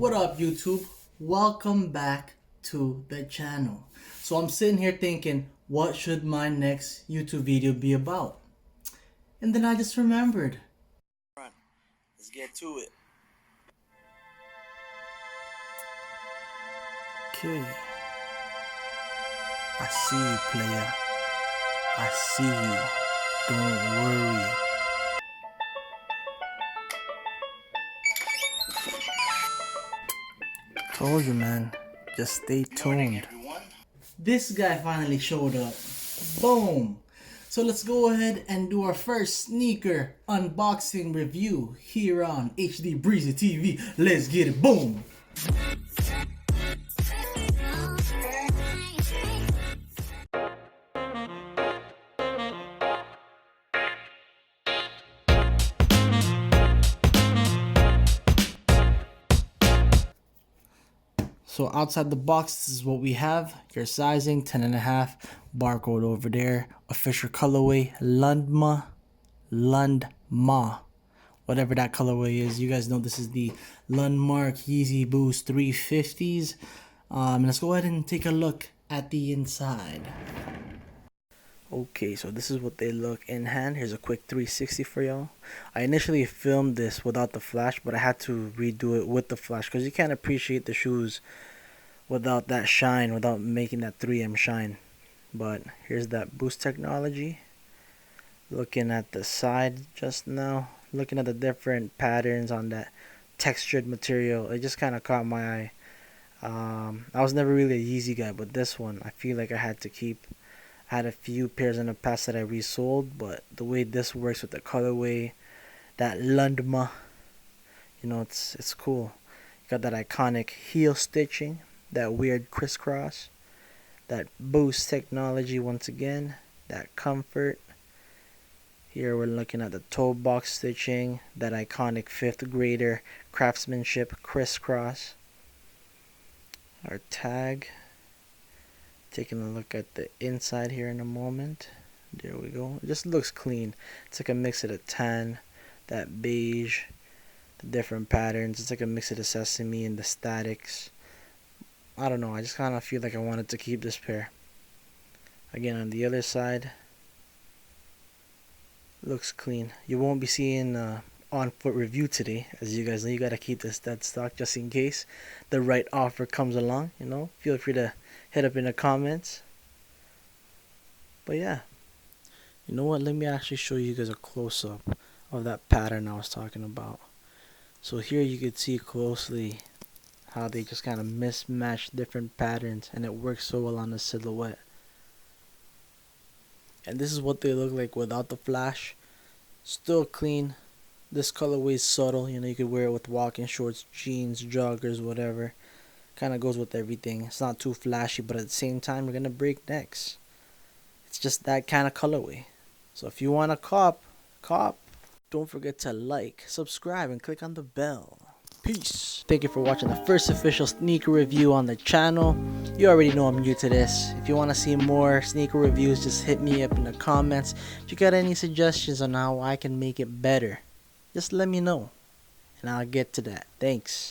What up, YouTube? Welcome back to the channel. So I'm sitting here thinking, what should my next YouTube video be about? And then I just remembered. Let's get to it. Okay. I see you, player. I see you. Don't worry. Told you, man. Just stay tuned. This guy finally showed up. Boom! So let's go ahead and do our first sneaker unboxing review here on HDBrzy TV. Let's get it. Boom! So outside the box, this is what we have. Your sizing, 10.5. Barcode over there. Official colorway, Lundmark. Whatever that colorway is. You guys know this is the Lundmark Yeezy Boost 350s. Let's go ahead and take a look at the inside. Okay, so this is what they look in hand. Here's a quick 360 for y'all. I initially filmed this without the flash, but I had to redo it with the flash because you can't appreciate the shoes without that shine, without making that 3M shine. But here's that boost technology. Looking at the side just now, looking at the different patterns on that textured material, it just kind of caught my eye. I was never really a Yeezy guy, but this one I feel like I had to keep. I had a few pairs in the past that I resold, but the way this works with the colorway, that Lundmark, you know, it's cool. You got that iconic heel stitching, that weird crisscross, that boost technology once again, that comfort. Here we're looking at the toe box stitching, that iconic 5th grader craftsmanship crisscross. Our tag. Taking a look at the inside here in a moment. There we go. It just looks clean. It's like a mix of the tan, that beige, the different patterns. It's like a mix of the sesame and the statics. I don't know. I just kind of feel like I wanted to keep this pair. Again, on the other side, looks clean. You won't be seeing on-foot review today. As you guys know, you got to keep this dead stock just in case the right offer comes along. You know, feel free to hit up in the comments. But yeah, you know what, let me actually show you guys a close-up of that pattern I was talking about. So here you can see closely how they just kind of mismatch different patterns, and it works so well on the silhouette. And this is what they look like without the flash. Still clean. This colorway is subtle, you know, you could wear it with walking shorts, jeans, joggers, whatever. Kind of goes with everything. It's not too flashy, but at the same time, you're gonna break necks. It's just that kind of colorway. So if you want to cop. Don't forget to like, subscribe, and click on the bell. Peace. Thank you for watching the first official sneaker review on the channel. You already know I'm new to this. If you want to see more sneaker reviews, just hit me up in the comments. If you got any suggestions on how I can make it better, just let me know, and I'll get to that. Thanks.